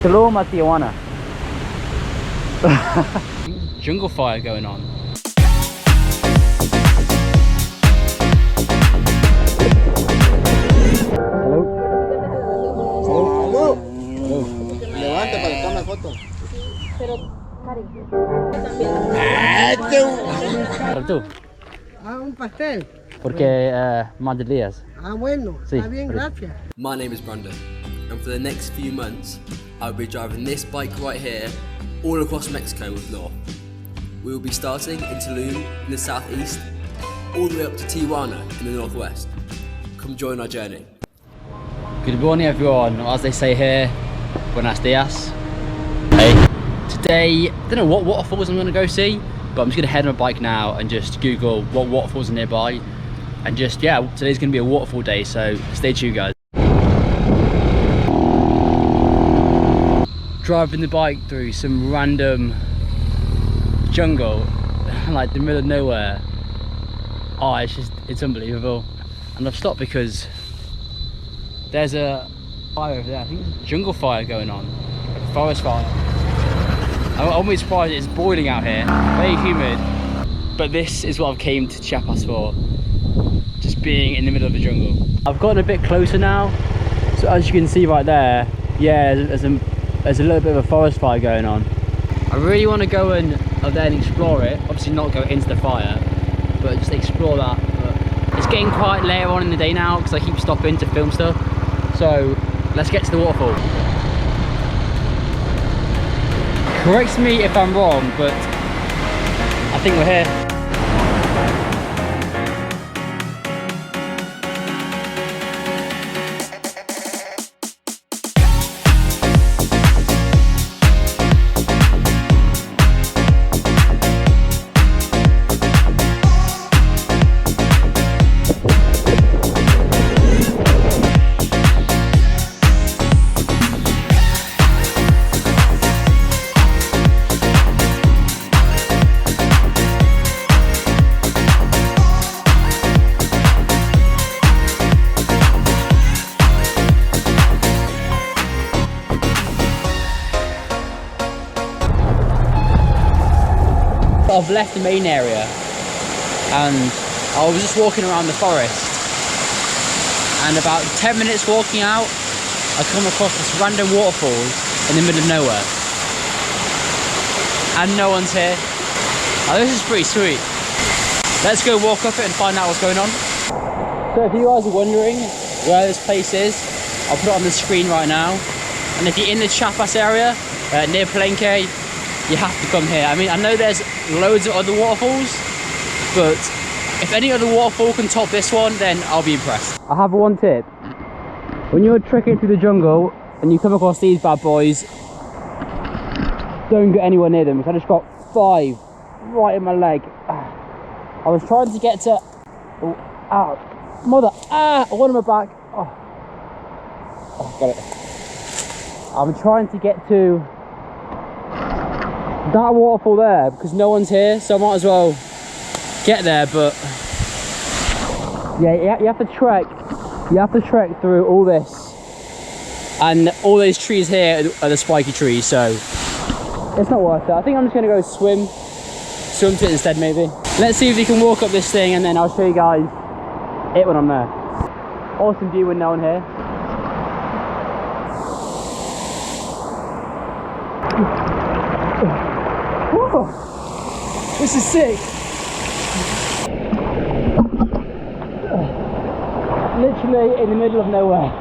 Tulum or Tijuana? Jungle fire going on. Hello. Hello. Levanta para que tome foto. Pero, Cari, ¿Tú? Un pastel. Porque Madrid. Bueno. Sí. Está bien, gracias. My name is Brandon, and for the next few months, I'll be driving this bike right here, all across Mexico with North. We will be starting in Tulum in the southeast, all the way up to Tijuana in the northwest. Come join our journey. Good morning everyone, or as they say here, buenos dias. Hey. Today, I don't know what waterfalls I'm going to go see, but I'm just going to head on my bike now and just Google what waterfalls are nearby. And just, yeah, today's going to be a waterfall day, so stay tuned guys. Driving the bike through some random jungle, like the middle of nowhere. Oh, it's unbelievable. And I've stopped because there's a fire over there. I think there's a jungle fire going on, like a forest fire. I'm almost surprised it's boiling out here, very humid. But this is what I've came to Chiapas for, just being in the middle of the jungle. I've gotten a bit closer now, so as you can see right there, yeah, there's a little bit of a forest fire going on. I really want to go and up there and explore it, obviously not go into the fire, but just explore that. But it's getting quite later on in the day now because I keep stopping to film stuff. So let's get to the waterfall. Correct me if I'm wrong, but I think we're here. I've left the main area and I was just walking around the forest, and about 10 minutes walking out I come across this random waterfall in the middle of nowhere and no one's here. Now this is pretty sweet. Let's go walk up it and find out what's going on. So if you guys are wondering where this place is, I'll put it on the screen right now. And if you're in the Chiapas area near Palenque, you have to come here. I mean, I know there's loads of other waterfalls, but if any other waterfall can top this one, then I'll be impressed. I have one tip. When you're trekking through the jungle and you come across these bad boys, don't get anywhere near them, because I just got 5 right in my leg. I was trying to get to... Oh, ow. Mother! One in my back. Oh, got it. I'm trying to get to that waterfall there because no one's here, so I might as well get there. But yeah, you have to trek through all this, and all those trees here are the spiky trees, so it's not worth it. I think I'm just gonna go swim to it instead, maybe. Let's see if we can walk up this thing, and then I'll show you guys it when I'm there. Awesome view with no one here. Whoa, this is sick. Literally in the middle of nowhere.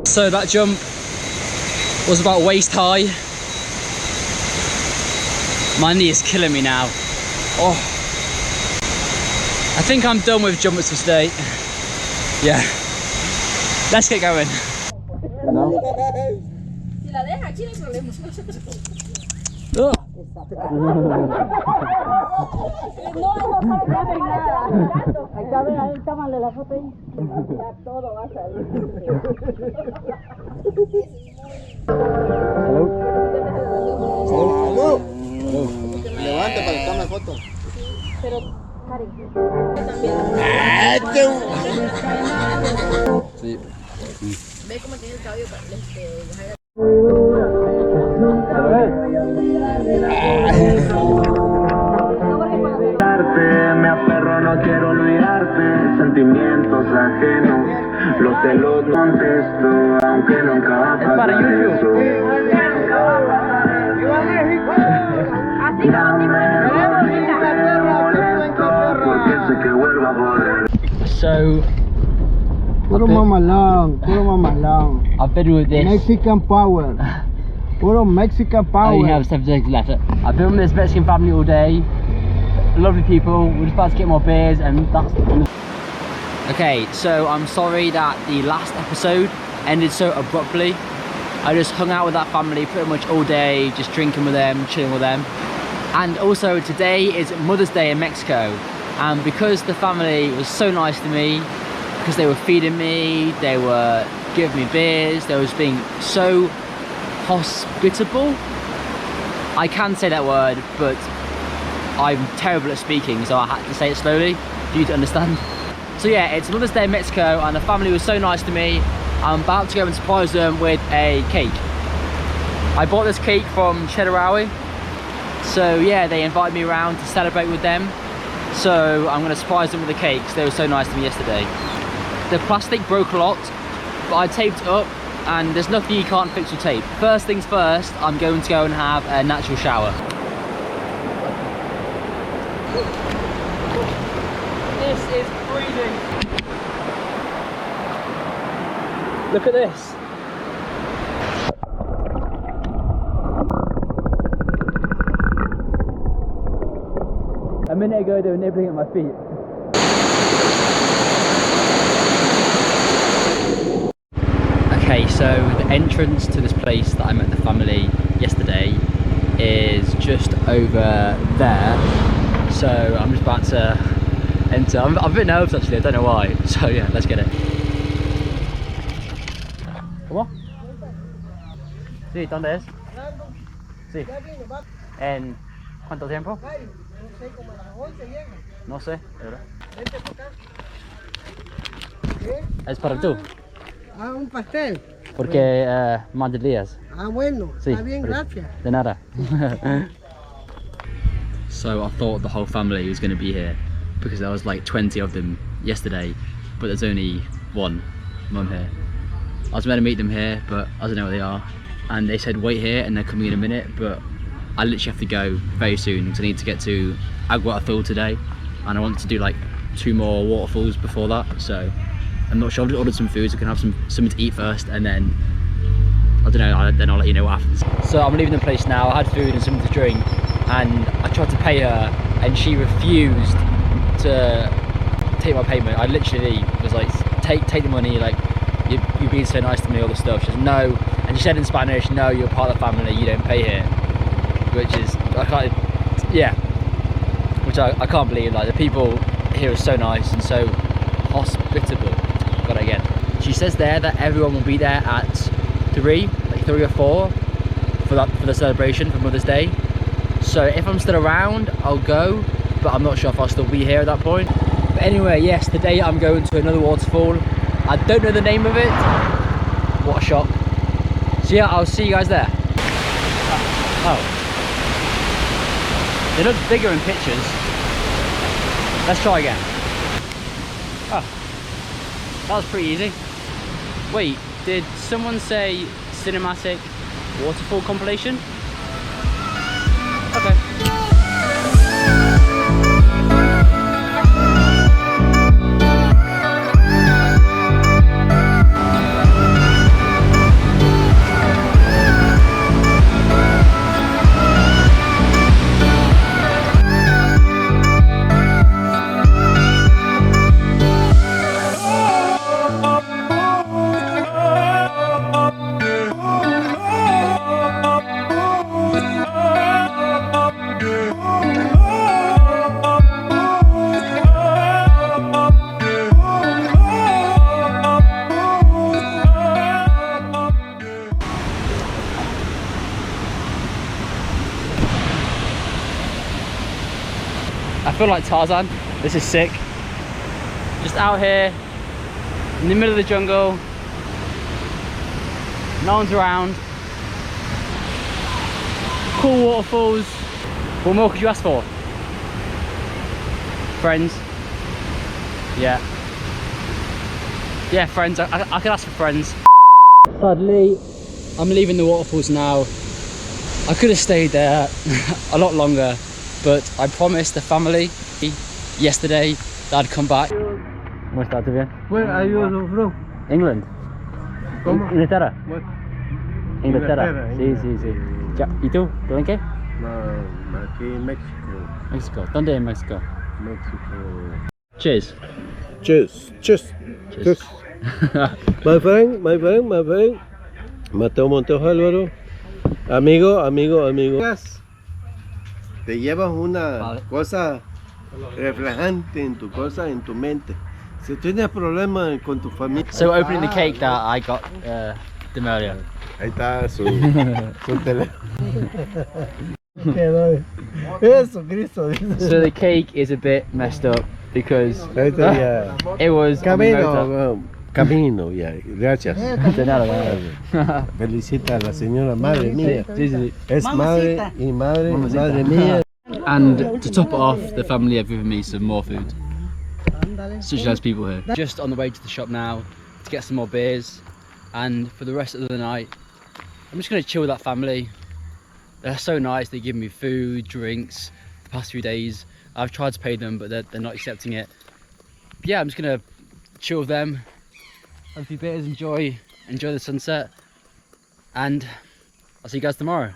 So that jump was about waist high. My knee is killing me now. Oh, I think I'm done with jumps for today. Yeah, let's get going. ¡Oh! No, no sabe nada. Ahí está mal de la foto ahí. Ya todo va a salir. Salud. Salud. Levanta para que tome foto. Pero, Karen, Sí. ve cómo tiene el cabello. Me aferro, no quiero olvidarte, sentimientos ajenos, los celos no contesto, aunque nunca va a Es para pasar YouTube. eso. Porque sé que vuelva a volver. So, Puro mamalón, puro mamalón. I've been with this. Mexican power. Puro Mexican I power. only have 7 seconds left. I've been with this Mexican family all day. Lovely people. We're just about to get more beers and that's. Okay, so I'm sorry that the last episode ended so abruptly. I just hung out with that family pretty much all day, just drinking with them, chilling with them. And also today is Mother's Day in Mexico. And because the family was so nice to me, because they were feeding me, they were giving me beers, they was being so hospitable. I can say that word, but I'm terrible at speaking, so I had to say it slowly for you to understand. So yeah, it's Mother's Day in Mexico and the family was so nice to me. I'm about to go and surprise them with a cake. I bought this cake from Cheddarawi. So yeah, they invited me around to celebrate with them. So I'm going to surprise them with a cake because they were so nice to me yesterday. The plastic broke a lot, but I taped it up and there's nothing you can't fix with tape. First things first, I'm going to go and have a natural shower. This is freezing. Look at this. A minute ago they were nibbling at my feet. Okay, so the entrance to this place that I met the family yesterday is just over there. So I'm just about to enter. I'm a bit nervous actually, I don't know why. So yeah, let's get it. ¿Cómo? Sí, ¿dónde es? Sí. ¿En cuánto tiempo? No sé, de verdad. Es para tú. Ah, un pastel. Porque más de días. Ah, bueno. Sí, Está bien, gracias. De nada. So I thought the whole family was going to be here because there was like 20 of them yesterday, but there's only one mum here. I was meant to meet them here, but I don't know where they are. And they said wait here and they're coming in a minute, but I literally have to go very soon because I need to get to Waterfall today and I want to do like 2 more waterfalls before that. So I'm not sure, I've just ordered some food so I can have something to eat first and then I don't know, then I'll let you know what happens. So I'm leaving the place now. I had food and something to drink and I tried to pay her and she refused to take my payment. I literally was like, take the money, like you've been so nice to me, all this stuff. She said no, and she said in Spanish, no, you're part of the family, you don't pay here. Which is, I can't believe, like the people here are so nice and so hospitable. Got it again. She says there that everyone will be there at 3 or 4 for the celebration for Mother's Day. So if I'm still around, I'll go, but I'm not sure if I'll still be here at that point. But anyway, yes, today I'm going to another waterfall. I don't know the name of it. What a shock. So yeah, I'll see you guys there. Oh. They look bigger in pictures. Let's try again. Oh. That was pretty easy. Wait, did someone say cinematic waterfall compilation? Okay. feel like Tarzan. This is sick. Just out here in the middle of the jungle. No one's around. Cool waterfalls. What more could you ask for? Friends. Yeah. Yeah, friends. I could ask for friends. Sadly, I'm leaving the waterfalls now. I could have stayed there a lot longer, but I promised the family yesterday that I'd come back. ¿Cómo estás? ¿Tú bien? Where are you from? England. ¿Cómo? Inglaterra. What? Inglaterra. Sí, sí, sí. Ya. ¿Y tú? ¿Palenque? No, aquí en México. México. ¿Dónde en México? México. Cheers. Cheers. Cheers. Cheers. My friend. Mateo Montejo Álvaro. Amigo. Te llevas una cosa reflejante en tu cosa, en tu mente. Si tienes problemas con tu familia. So we're opening the cake that I got them earlier. Ahí está su teléfono. Eso, Cristo. So the cake is a bit messed up because it was Camino, ya. Gracias. De nada. Felicita a la señora madre mía. Sí, sí, sí. Es madre y madre mía. And to top it off, the family have given me some more food. Such nice people here. Just on the way to the shop now to get some more beers, and for the rest of the night I'm just going to chill with that family. They're so nice. They give me food, drinks the past few days. I've tried to pay them, but they're not accepting it. But yeah, I'm just going to chill with them, have a few beers, enjoy the sunset, and I'll see you guys tomorrow.